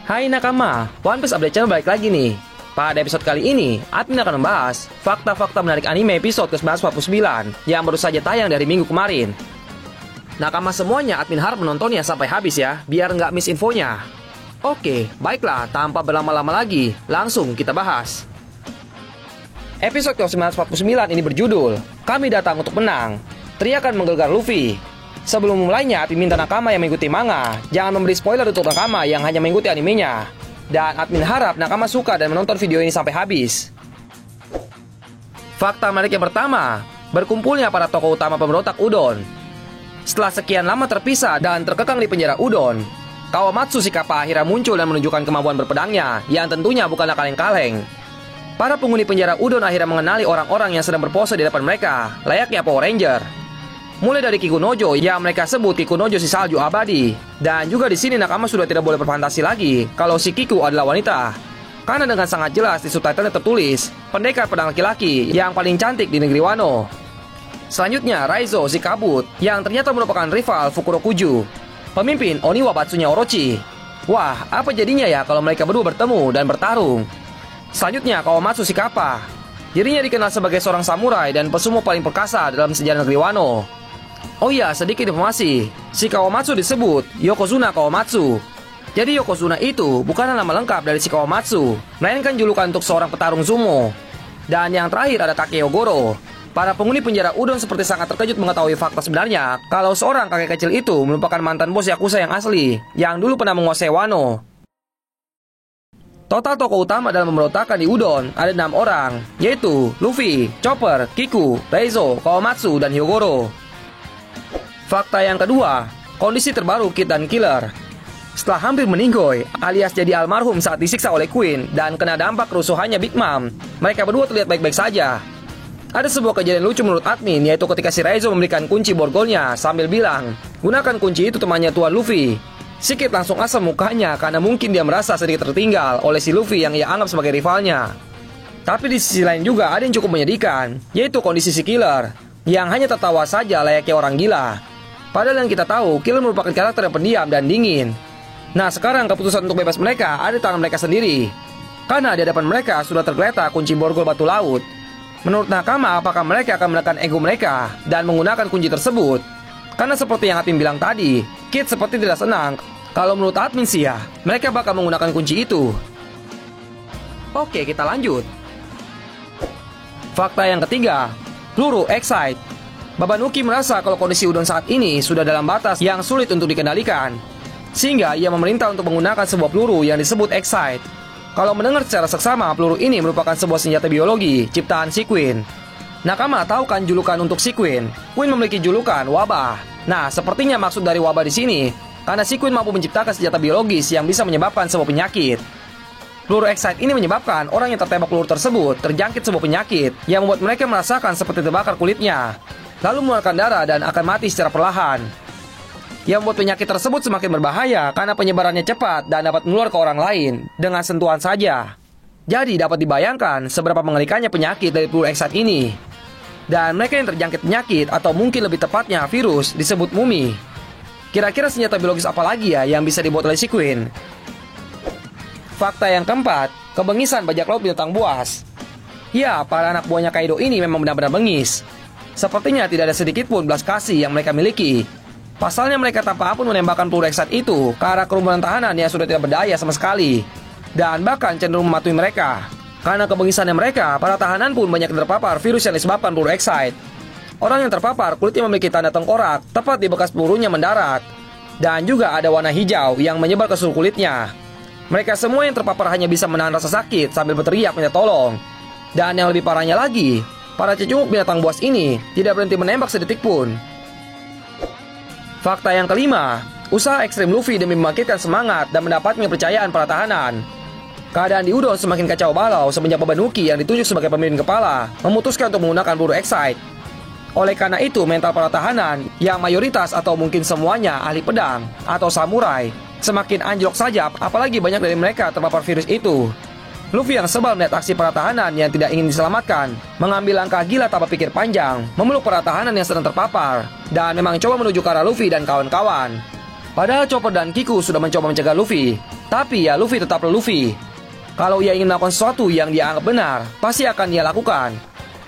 Hai nakama, One Piece Update Channel balik lagi nih. Pada episode kali ini, admin akan membahas fakta-fakta menarik anime episode ke-949 yang baru saja tayang dari minggu kemarin. Nakama semuanya, admin harap menontonnya sampai habis ya, biar nggak miss infonya. Oke, baiklah, tanpa berlama-lama lagi, langsung kita bahas. Episode ke-949 ini berjudul, Kami Datang Untuk Menang. Teriakan menggelegar Luffy. Sebelum mulainya, admin minta nakama yang mengikuti manga jangan memberi spoiler untuk nakama yang hanya mengikuti animenya. Dan admin harap nakama suka dan menonton video ini sampai habis. Fakta menarik yang pertama, berkumpulnya para tokoh utama pemberontak Udon. Setelah sekian lama terpisah dan terkekang di penjara Udon, Kawamatsu si Kappa akhirnya muncul dan menunjukkan kemampuan berpedangnya yang tentunya bukanlah kaleng-kaleng. Para penghuni penjara Udon akhirnya mengenali orang-orang yang sedang berpose di depan mereka, layaknya Power Ranger. Mulai dari Kikunojo yang mereka sebut Kikunojo si salju abadi. Dan juga di sini nakama sudah tidak boleh berfantasi lagi kalau si Kiku adalah wanita. Karena dengan sangat jelas di subtitlenya tertulis pendekar pedang laki-laki yang paling cantik di negeri Wano. Selanjutnya Raizo si kabut yang ternyata merupakan rival Fukurokuju, pemimpin Oniwa Batsunya Orochi. Wah, apa jadinya ya kalau mereka berdua bertemu dan bertarung. Selanjutnya Kawamatsu si Kappa. Dirinya dikenal sebagai seorang samurai dan pesumo paling perkasa dalam sejarah negeri Wano. Oh iya, sedikit informasi. Si Kawamatsu disebut Yokozuna Kawamatsu. Jadi Yokozuna itu bukanlah nama lengkap dari si Kawamatsu, melainkan julukan untuk seorang petarung sumo. Dan yang terakhir ada Takeyogoro. Para penghuni penjara Udon seperti sangat terkejut mengetahui fakta sebenarnya kalau seorang kakek kecil itu merupakan mantan bos Yakuza yang asli, yang dulu pernah menguasai Wano. Total tokoh utama dalam pemberontakan di Udon ada 6 orang, yaitu Luffy, Chopper, Kiku, Raizo, Kawamatsu, dan Hyogoro. Fakta yang kedua, kondisi terbaru Kid dan Killer. Setelah hampir meninggoy, alias jadi almarhum saat disiksa oleh Queen dan kena dampak kerusuhannya Big Mom, mereka berdua terlihat baik-baik saja. Ada sebuah kejadian lucu menurut admin, yaitu ketika si Raizo memberikan kunci borgolnya sambil bilang, gunakan kunci itu temannya Tuan Luffy. Si Kid langsung asam mukanya karena mungkin dia merasa sedikit tertinggal oleh si Luffy yang ia anggap sebagai rivalnya. Tapi di sisi lain juga ada yang cukup menyedihkan, yaitu kondisi si Killer, yang hanya tertawa saja layaknya orang gila. Padahal yang kita tahu, Killer merupakan karakter yang pendiam dan dingin. Nah sekarang keputusan untuk bebas mereka ada di tangan mereka sendiri. Karena di hadapan mereka sudah tergeletak kunci borgol batu laut. Menurut nakama, apakah mereka akan menekan ego mereka dan menggunakan kunci tersebut? Karena seperti yang admin bilang tadi, Kid seperti tidak senang. Kalau menurut admin sih ya, mereka bakal menggunakan kunci itu. Oke, kita lanjut. Fakta yang ketiga, peluru Excite. Babanuki merasa kalau kondisi Udon saat ini sudah dalam batas yang sulit untuk dikendalikan, sehingga ia memerintah untuk menggunakan sebuah peluru yang disebut Excite. Kalau mendengar secara seksama, peluru ini merupakan sebuah senjata biologi ciptaan si Queen. Nakama tahu kan julukan untuk si Queen? Queen memiliki julukan wabah. Nah, sepertinya maksud dari wabah di sini karena si Queen mampu menciptakan senjata biologis yang bisa menyebabkan sebuah penyakit. Peluru Excite ini menyebabkan orang yang tertembak peluru tersebut terjangkit sebuah penyakit yang membuat mereka merasakan seperti terbakar kulitnya, lalu mengeluarkan darah dan akan mati secara perlahan. Yang membuat penyakit tersebut semakin berbahaya karena penyebarannya cepat dan dapat menular ke orang lain dengan sentuhan saja. Jadi dapat dibayangkan seberapa mengerikannya penyakit dari peluru Excite ini. Dan mereka yang terjangkit penyakit atau mungkin lebih tepatnya virus disebut mumi. Kira-kira senjata biologis apa lagi ya yang bisa dibuat oleh si Queen? Fakta yang keempat, kebengisan bajak laut binatang buas. Ya, para anak buahnya Kaido ini memang benar-benar bengis. Sepertinya tidak ada sedikit pun belas kasih yang mereka miliki. Pasalnya mereka tanpa ampun menembakkan peluru Excite itu ke arah kerumunan tahanan yang sudah tidak berdaya sama sekali. Dan bahkan cenderung mematuhi mereka. Karena kebengisannya mereka, para tahanan pun banyak terpapar virus yang disebabkan peluru Excite. Orang yang terpapar kulitnya memiliki tanda tengkorak tepat di bekas pelurunya mendarat. Dan juga ada warna hijau yang menyebar ke seluruh kulitnya. Mereka semua yang terpapar hanya bisa menahan rasa sakit sambil berteriak minta tolong. Dan yang lebih parahnya lagi, para cecunguk binatang buas ini tidak berhenti menembak sedetik pun. Fakta yang kelima, usaha ekstrim Luffy demi membangkitkan semangat dan mendapatkan kepercayaan para tahanan. Keadaan di Udon semakin kacau balau semenjak Babanuki yang ditunjuk sebagai pemimpin kepala memutuskan untuk menggunakan peluru Excite. Oleh karena itu, mental para tahanan yang mayoritas atau mungkin semuanya ahli pedang atau samurai semakin anjlok saja, apalagi banyak dari mereka terpapar virus itu. Luffy yang sebal melihat aksi para tahanan yang tidak ingin diselamatkan mengambil langkah gila tanpa pikir panjang, memeluk para tahanan yang sedang terpapar dan memang coba menuju ke arah Luffy dan kawan-kawan. Padahal Chopper dan Kiku sudah mencoba mencegah Luffy, Tapi ya Luffy tetaplah Luffy. Kalau ia ingin melakukan sesuatu yang dia anggap benar, pasti akan ia lakukan.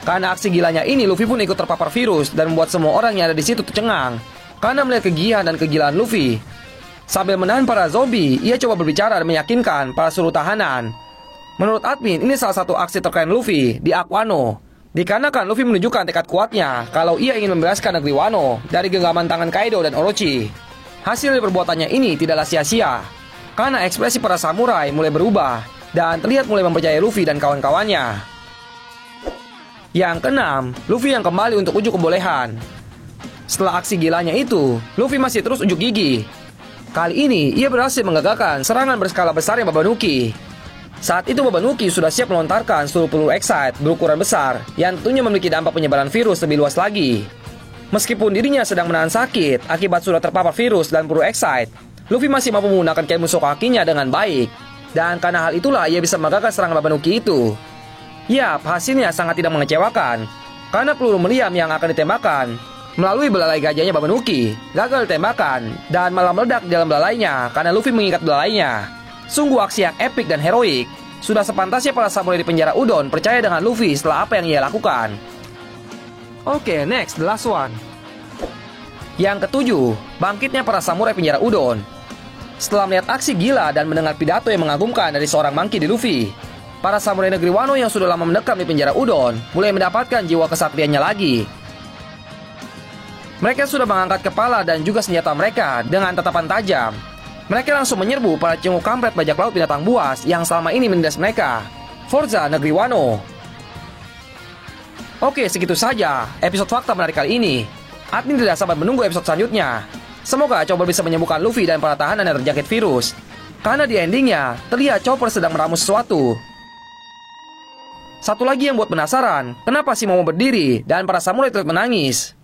Karena aksi gilanya ini, Luffy pun ikut terpapar virus dan membuat semua orang yang ada di situ tercengang karena melihat kegiatan dan kegilaan Luffy. Sambil menahan para zombie, ia coba berbicara dan meyakinkan para suruh tahanan. Menurut admin, ini salah satu aksi terkeren Luffy di Arc Wano. Dikarenakan Luffy menunjukkan tekad kuatnya kalau ia ingin membebaskan negeri Wano dari genggaman tangan Kaido dan Orochi. Hasil dari perbuatannya ini tidaklah sia-sia, karena ekspresi para samurai mulai berubah dan terlihat mulai mempercayai Luffy dan kawan-kawannya. Yang keenam, Luffy yang kembali untuk ujuk kebolehan. Setelah aksi gilanya itu, Luffy masih terus unjuk gigi. Kali ini, ia berhasil menggagalkan serangan berskala besar yang Babanuki. Saat itu Babanuki sudah siap melontarkan seluruh peluru Excite berukuran besar yang tentunya memiliki dampak penyebaran virus lebih luas lagi. Meskipun dirinya sedang menahan sakit akibat sudah terpapar virus dan peluru Excite, Luffy masih mampu menggunakan Kemusou kakinya dengan baik. Dan karena hal itulah ia bisa menggagalkan serangan Babanuki itu. Yap, hasilnya sangat tidak mengecewakan, karena peluru meriam yang akan ditembakkan melalui belalai gajahnya Babanuki gagal ditembakkan dan malah meledak di dalam belalainya karena Luffy mengikat belalainya. Sungguh aksi yang epik dan heroik. Sudah sepantasnya para samurai di penjara Udon percaya dengan Luffy setelah apa yang ia lakukan. Oke, next, the last one. Yang ketujuh, bangkitnya para samurai penjara Udon. Setelah melihat aksi gila dan mendengar pidato yang mengagumkan dari seorang monkey di Luffy, para samurai negeri Wano yang sudah lama mendekam di penjara Udon mulai mendapatkan jiwa kesatriannya lagi. Mereka sudah mengangkat kepala dan juga senjata mereka dengan tatapan tajam. Mereka langsung menyerbu para cenguk kampret bajak laut binatang buas yang selama ini menindas mereka. Forza negeri Wano. Oke, segitu saja episode fakta menarik kali ini. Admin tidak sabar menunggu episode selanjutnya. Semoga Chopper bisa menyembuhkan Luffy dan para tahanan yang terjangkit virus. Karena di endingnya, terlihat Chopper sedang meramu sesuatu. Satu lagi yang buat penasaran, kenapa si Momo berdiri dan para samurai terlihat menangis?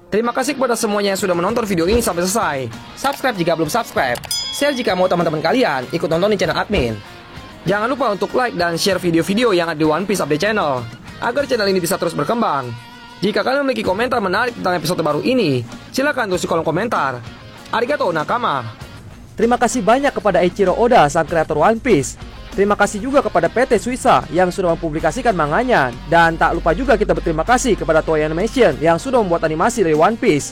Terima kasih kepada semuanya yang sudah menonton video ini sampai selesai. Subscribe jika belum subscribe. Share jika mau teman-teman kalian ikut nonton di channel admin. Jangan lupa untuk like dan share video-video yang ada di One Piece Update Channel, agar channel ini bisa terus berkembang. Jika kalian memiliki komentar menarik tentang episode baru ini, silakan tulis di kolom komentar. Arigatou nakama. Terima kasih banyak kepada Eiichiro Oda, sang kreator One Piece. Terima kasih juga kepada PT Suisa yang sudah mempublikasikan manganya. Dan tak lupa juga kita berterima kasih kepada Toei Animation yang sudah membuat animasi dari One Piece.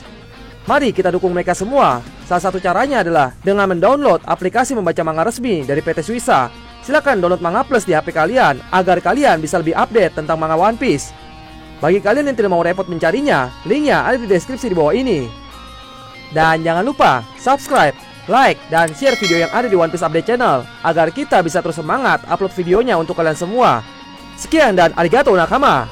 Mari kita dukung mereka semua. Salah satu caranya adalah dengan mendownload aplikasi membaca manga resmi dari PT Suisa. Silakan download Manga Plus di HP kalian agar kalian bisa lebih update tentang manga One Piece. Bagi kalian yang tidak mau repot mencarinya, linknya ada di deskripsi di bawah ini. Dan jangan lupa subscribe, like, dan share video yang ada di One Piece Update Channel agar kita bisa terus semangat upload videonya untuk kalian semua. Sekian dan arigatou nakama.